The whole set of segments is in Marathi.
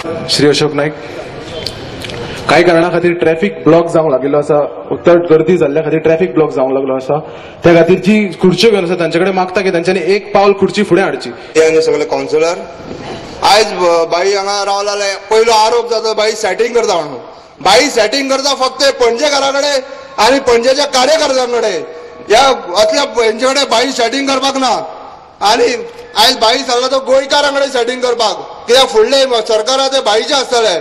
श्री अशोक नाईक. काही कारणा खातीर ट्रॅफिक ब्लॉक जावंक लागिल्लो आसा. उत्तर गर्दी जाल्ल्या खातीर ट्रॅफिक ब्लॉक जावंक लागलो आसा. त्या खातीर जी खुर्च्यो घेवन आसा तांचे कडेन मागता की तांच्यांनी एक पावल खुर्ची फुडें हाडची. सगळे काउन्सिलर आयज बाई हांगा रावलेले. पयलो आरोप जाता बाई सेटिंग करता म्हणून. बाई सेटिंग करता फक्त पणजेकारा कडेन आनी पणजेच्या कार्यकर्त्यांकडे. ह्या असल्या हेंचे कडेन बाई सेटिंग करपाक ना. आनी आयज बाई सांगला तो गोंयकारांकडे सेटिंग करपाक, कित्याक फुडले सरकारा ते बाईचे आसतले.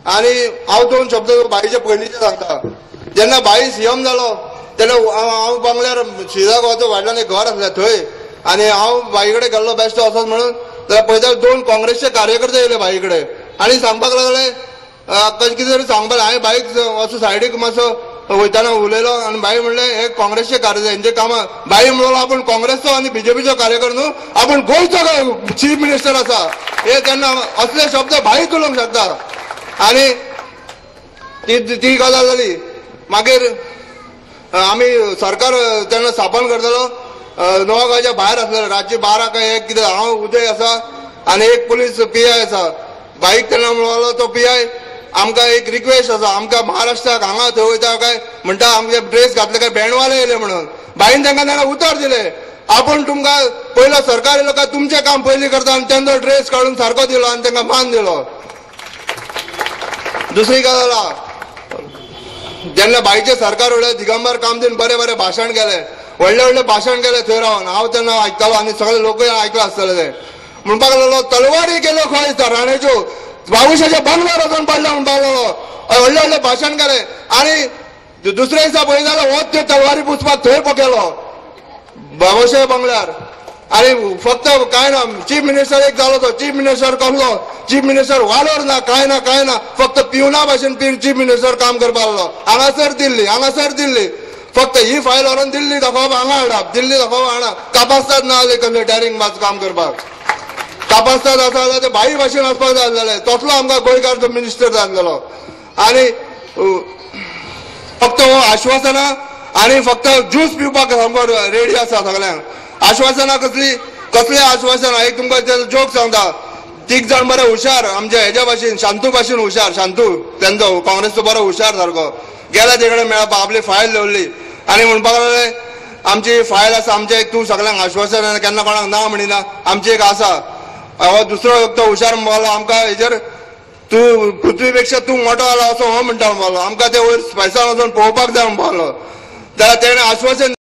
आनी हांव दोन शब्द बाईचे पयलींचे सांगता. जेन्ना बाई सीएम जालो तेन्ना हांव बंगल्यार शिजा गांवाचो व्हडल्यान एक घर आसलें थंय. आनी हांव बाई कडेन गेल्लो बेश्टो असोच म्हणून. जाल्यार पळयता दोन काँग्रेसचे कार्यकर्ते येयले बाई कडेन आनी सांगपाक लागले कशें कितें तरी सांगपाक. हांवें बाईक असो सायडीक मातसो वयताना उलयलो आनी बाई म्हणलें हे काँग्रेसचे कार्यकर्ते हेंचे कामां. बाई म्हणलो आपूण काँग्रेसचो आनी बीजेपीचो कार्यकर्तो न्हू, आपूण गोंयचो चीफ मिनिस्टर आसा. हे तेन्ना असले शब्द बाईक उलोवंक शकता. आनी ती गजाल जाली. मागीर आमी सरकार तेन्ना स्थापन करतलो. नोवागांवच्या भायर आसलेलो रातची 12 काय 1 कितें. हांव उदय आसा आनी एक पुलीस PI आसा. बाईक तेन्ना म्हणलो तो PI आमकां एक रिक्वेस्ट आसा, आमकां महाराष्ट्राक हांगा थंय वयता काय म्हणटा आमचे ड्रेस घातले काय बँडवाले येयले म्हणून. बाईन तांकां तेन्ना उतर दिले आपूण तुमकां पयलो सरकार येयलो काय तुमचें काम पयलीं करता आनी तेंचो ड्रेस काडून सारको दिलो आनी तांकां मान दिलो. दुसरी गजाल जेन्ना बाईचे सरकार उडले दिगंबर कामतीन बरे बरे भाशण केले, व्हडले व्हडले भाशण केले थंय रावन. हांव तेन्ना आयकतालो आनी सगळे लोकूय आयकला आसतले. ते म्हणपाक लागलो तलवारी गेल्यो खंय राणेच्यो, बाबुशाच्या बंगल्यार वचून पडला म्हणपाक लागलो. व्हडले व्हडले भाशण केले. आनी दुसऱ्या दिसा पळय जाल्यार होच ते तलवारी पुसपाक थंय पकेलो बाबुशाच्या बंगल्यार. आनी फक्त काय ना चीफ मिनिस्टर एक जालो तो. चीफ मिनिस्टर कसलो चीफ मिनिस्टर वालोर ना काय ना फक्त पिवना भाशेन चीफ मिनिस्टर काम करपाक लागलो. हांगासर दिल्ली फक्त ही फायल व्हरून दिल्ली दाखोवप हांगा हाडप, दिल्ली दाखोवप हांगा. तपासतात ना जाल्यार कसले डॅरिंग मात काम करपाक. तपासतात आसा जाल्यार ते बाई भाशेन वचपाक जाय आसलेले. तसलो आमकां गोंयकारचो मिनिस्टर जाय आसलेलो. आनी फक्त हो आश्वासनां आनी फक्त ज्यूस पिवपाक सामको रेडी आसा सगळ्यांक. आश्वासनां कसली आश्वासनां. एक तुमकां जोक सांगता. 3 जाण बरे हुशार आमच्या हेज्या भाशेन शांतू भाशेन हुशार. शांतू तेंचो काँग्रेसचो बरो हुशार सारको गेला ते कडेन मेळपाक आपली फायल दवरली आनी म्हणपाक लागले आमची फायल आसा, आमचे एक तूं सगळ्यांक आश्वासन केन्ना कोणाक ना म्हणिना, आमची एक आसा. हो दुसरो तो हुशार म्हणपाक आमकां हेजेर तूं पृथ्वी पेक्षा तूं मोठो जाला असो हो म्हणटा म्हणपाक. आमकां ते वयर स्पेसान वचून पळोवपाक जाय म्हणपाक. जाल्यार तेणें आश्वासन